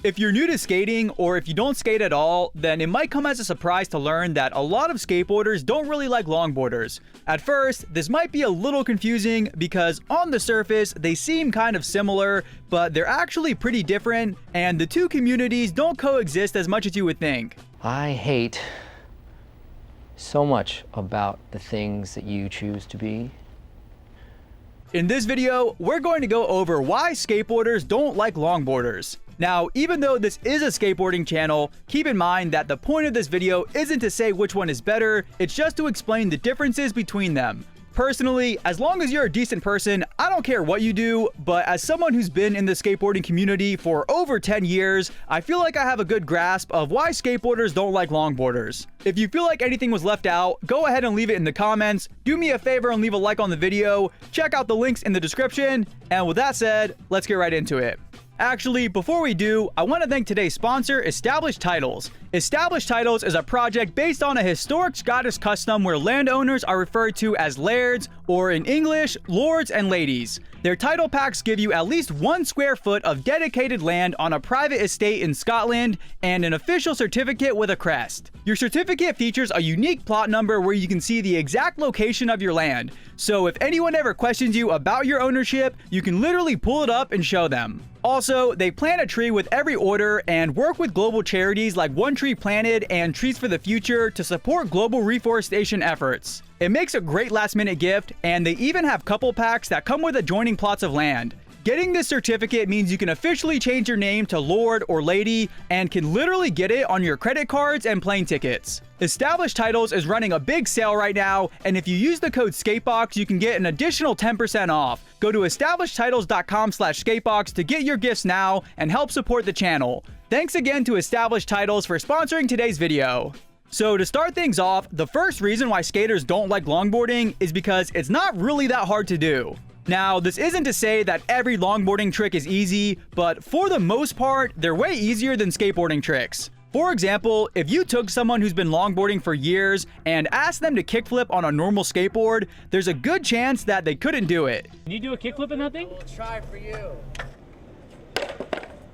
If you're new to skating, or if you don't skate at all, then it might come as a surprise to learn that a lot of skateboarders don't really like longboarders. At first, this might be a little confusing because on the surface, they seem kind of similar, but they're actually pretty different, and the two communities don't coexist as much as you would think. I hate so much about the things that you choose to be. In this video, we're going to go over why skateboarders don't like longboarders. Now, even though this is a skateboarding channel, keep in mind that the point of this video isn't to say which one is better, it's just to explain the differences between them. Personally, as long as you're a decent person, I don't care what you do, but as someone who's been in the skateboarding community for over 10 years, I feel like I have a good grasp of why skateboarders don't like longboarders. If you feel like anything was left out, go ahead and leave it in the comments, do me a favor and leave a like on the video, check out the links in the description, and with that said, let's get right into it. Actually, before we do, I want to thank today's sponsor, Established Titles. Established Titles is a project based on a historic Scottish custom where landowners are referred to as lairds, or in English, lords and ladies. Their title packs give you at least 1 square foot of dedicated land on a private estate in Scotland and an official certificate with a crest. Your certificate features a unique plot number where you can see the exact location of your land. So if anyone ever questions you about your ownership, you can literally pull it up and show them. Also, they plant a tree with every order and work with global charities like One Tree Planted and Trees for the Future to support global reforestation efforts. It makes a great last-minute gift, and they even have couple packs that come with adjoining plots of land. Getting this certificate means you can officially change your name to Lord or Lady and can literally get it on your credit cards and plane tickets. Established Titles is running a big sale right now, and if you use the code SKATEBOX, you can get an additional 10% off. Go to establishedtitles.com/skatebox to get your gifts now and help support the channel. Thanks again to Established Titles for sponsoring today's video. So to start things off, the first reason why skaters don't like longboarding is because it's not really that hard to do. Now, this isn't to say that every longboarding trick is easy, but for the most part, they're way easier than skateboarding tricks. For example, if you took someone who's been longboarding for years and asked them to kickflip on a normal skateboard, there's a good chance that they couldn't do it. Can you do a kickflip in that thing? We'll try for you.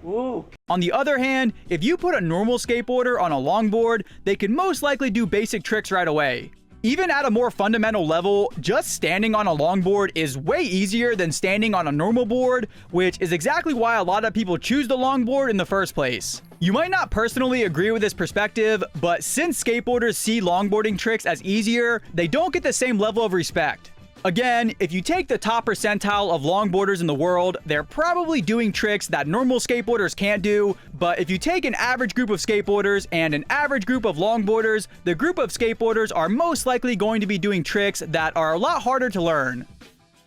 Ooh. On the other hand, if you put a normal skateboarder on a longboard, they can most likely do basic tricks right away. Even at a more fundamental level, just standing on a longboard is way easier than standing on a normal board, which is exactly why a lot of people choose the longboard in the first place. You might not personally agree with this perspective, but since skateboarders see longboarding tricks as easier, they don't get the same level of respect. Again, if you take the top percentile of longboarders in the world, they're probably doing tricks that normal skateboarders can't do, but if you take an average group of skateboarders and an average group of longboarders, the group of skateboarders are most likely going to be doing tricks that are a lot harder to learn.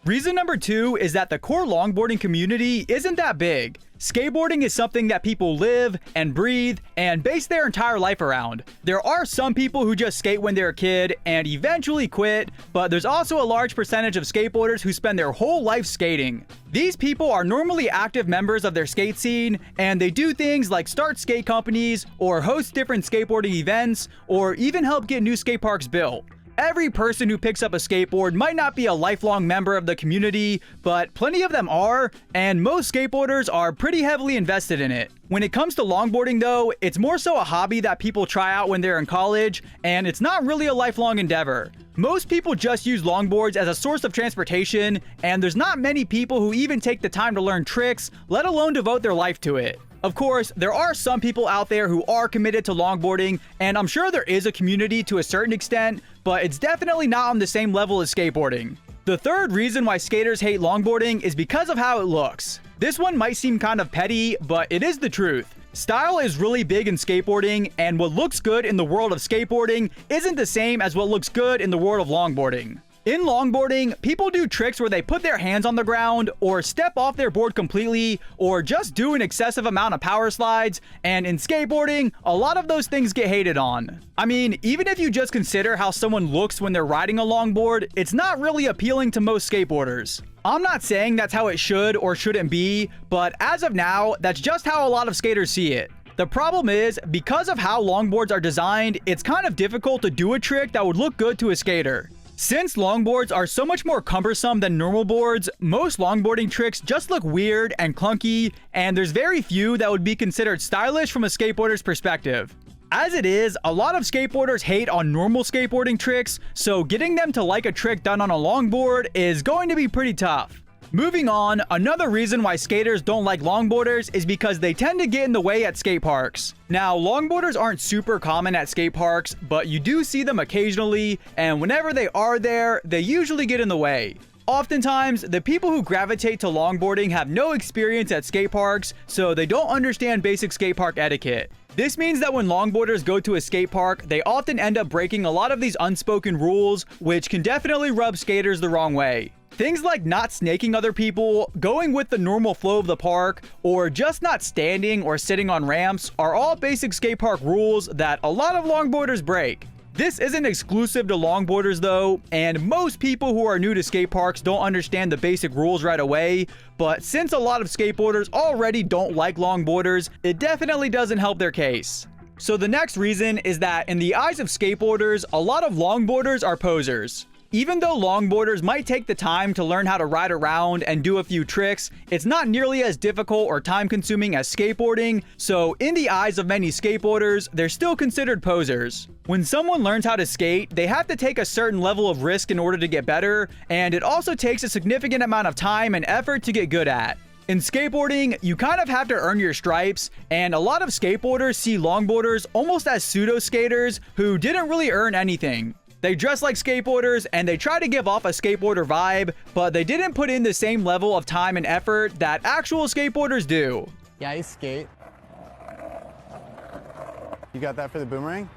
Reason number 2 is that the core longboarding community isn't that big. Skateboarding is something that people live and breathe and base their entire life around. There are some people who just skate when they're a kid and eventually quit, but there's also a large percentage of skateboarders who spend their whole life skating. These people are normally active members of their skate scene, and they do things like start skate companies or host different skateboarding events or even help get new skate parks built. Every person who picks up a skateboard might not be a lifelong member of the community, but plenty of them are, and most skateboarders are pretty heavily invested in it. When it comes to longboarding though, it's more so a hobby that people try out when they're in college, and it's not really a lifelong endeavor. Most people just use longboards as a source of transportation, and there's not many people who even take the time to learn tricks, let alone devote their life to it. Of course, there are some people out there who are committed to longboarding, and I'm sure there is a community to a certain extent, but it's definitely not on the same level as skateboarding. The third reason why skaters hate longboarding is because of how it looks. This one might seem kind of petty, but it is the truth. Style is really big in skateboarding, and what looks good in the world of skateboarding isn't the same as what looks good in the world of longboarding. In longboarding, people do tricks where they put their hands on the ground, or step off their board completely, or just do an excessive amount of power slides, and in skateboarding, a lot of those things get hated on. I mean, even if you just consider how someone looks when they're riding a longboard, it's not really appealing to most skateboarders. I'm not saying that's how it should or shouldn't be, but as of now, that's just how a lot of skaters see it. The problem is, because of how longboards are designed, it's kind of difficult to do a trick that would look good to a skater. Since longboards are so much more cumbersome than normal boards, most longboarding tricks just look weird and clunky, and there's very few that would be considered stylish from a skateboarder's perspective. As it is, a lot of skateboarders hate on normal skateboarding tricks, so getting them to like a trick done on a longboard is going to be pretty tough. Moving on, another reason why skaters don't like longboarders is because they tend to get in the way at skate parks. Now, longboarders aren't super common at skate parks, but you do see them occasionally, and whenever they are there, they usually get in the way. Oftentimes, the people who gravitate to longboarding have no experience at skate parks, so they don't understand basic skate park etiquette. This means that when longboarders go to a skate park, they often end up breaking a lot of these unspoken rules, which can definitely rub skaters the wrong way. Things like not snaking other people, going with the normal flow of the park, or just not standing or sitting on ramps are all basic skate park rules that a lot of longboarders break. This isn't exclusive to longboarders though, and most people who are new to skate parks don't understand the basic rules right away, but since a lot of skateboarders already don't like longboarders, it definitely doesn't help their case. So the next reason is that in the eyes of skateboarders, a lot of longboarders are posers. Even though longboarders might take the time to learn how to ride around and do a few tricks, it's not nearly as difficult or time-consuming as skateboarding, so in the eyes of many skateboarders, they're still considered posers. When someone learns how to skate, they have to take a certain level of risk in order to get better, and it also takes a significant amount of time and effort to get good at. In skateboarding, you kind of have to earn your stripes, and a lot of skateboarders see longboarders almost as pseudo-skaters who didn't really earn anything. They dress like skateboarders and they try to give off a skateboarder vibe, but they didn't put in the same level of time and effort that actual skateboarders do. Yeah, I skate. You got that for the boomerang?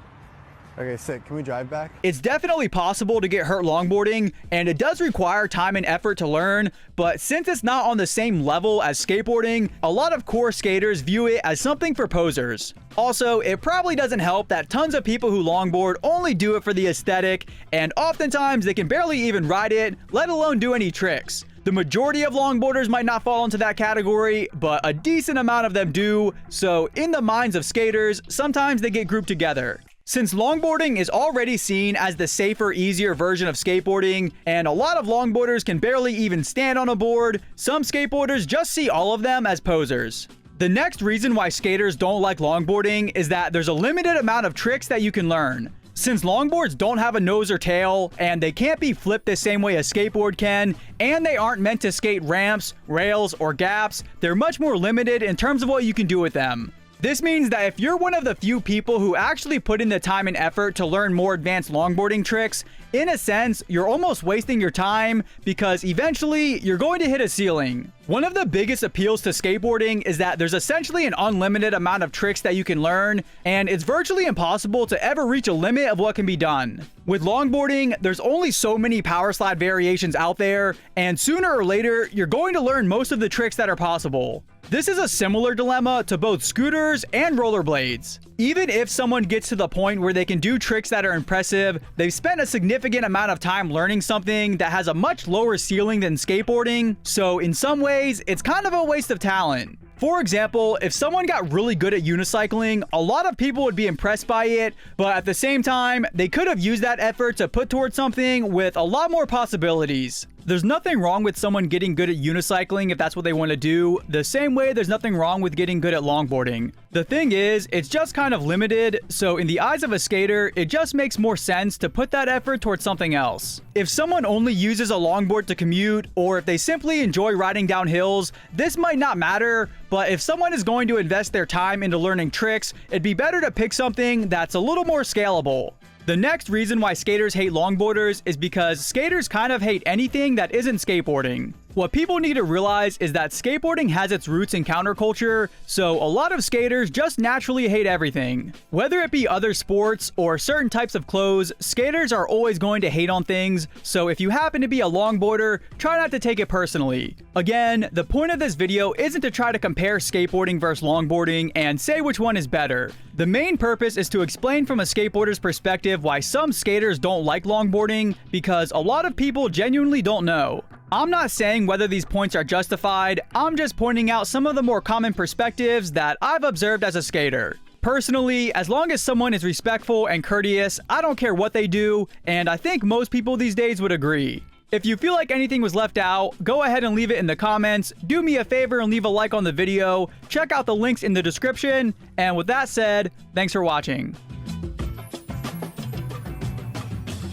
Okay, sick. Can we drive back? It's definitely possible to get hurt longboarding, and it does require time and effort to learn, but since it's not on the same level as skateboarding, a lot of core skaters view it as something for posers. Also, it probably doesn't help that tons of people who longboard only do it for the aesthetic, and oftentimes they can barely even ride it, let alone do any tricks. The majority of longboarders might not fall into that category, but a decent amount of them do, so in the minds of skaters, sometimes they get grouped together. Since longboarding is already seen as the safer, easier version of skateboarding, and a lot of longboarders can barely even stand on a board, some skateboarders just see all of them as posers. The next reason why skaters don't like longboarding is that there's a limited amount of tricks that you can learn. Since longboards don't have a nose or tail, and they can't be flipped the same way a skateboard can, and they aren't meant to skate ramps, rails, or gaps, they're much more limited in terms of what you can do with them. This means that if you're one of the few people who actually put in the time and effort to learn more advanced longboarding tricks, in a sense, you're almost wasting your time because eventually you're going to hit a ceiling. One of the biggest appeals to skateboarding is that there's essentially an unlimited amount of tricks that you can learn, and it's virtually impossible to ever reach a limit of what can be done. With longboarding, there's only so many power slide variations out there, and sooner or later, you're going to learn most of the tricks that are possible. This is a similar dilemma to both scooters and rollerblades. Even if someone gets to the point where they can do tricks that are impressive, they've spent a significant amount of time learning something that has a much lower ceiling than skateboarding, so in some ways, it's kind of a waste of talent. For example, if someone got really good at unicycling, a lot of people would be impressed by it, but at the same time, they could have used that effort to put towards something with a lot more possibilities. There's nothing wrong with someone getting good at unicycling if that's what they want to do, the same way there's nothing wrong with getting good at longboarding. The thing is, it's just kind of limited, so in the eyes of a skater, it just makes more sense to put that effort towards something else. If someone only uses a longboard to commute, or if they simply enjoy riding down hills, this might not matter, but if someone is going to invest their time into learning tricks, it'd be better to pick something that's a little more scalable. The next reason why skaters hate longboarders is because skaters kind of hate anything that isn't skateboarding. What people need to realize is that skateboarding has its roots in counterculture, so a lot of skaters just naturally hate everything. Whether it be other sports or certain types of clothes, skaters are always going to hate on things, so if you happen to be a longboarder, try not to take it personally. Again, the point of this video isn't to try to compare skateboarding versus longboarding and say which one is better. The main purpose is to explain from a skateboarder's perspective why some skaters don't like longboarding, because a lot of people genuinely don't know. I'm not saying whether these points are justified, I'm just pointing out some of the more common perspectives that I've observed as a skater. Personally, as long as someone is respectful and courteous, I don't care what they do, and I think most people these days would agree. If you feel like anything was left out, go ahead and leave it in the comments. Do me a favor and leave a like on the video. Check out the links in the description. And with that said, thanks for watching.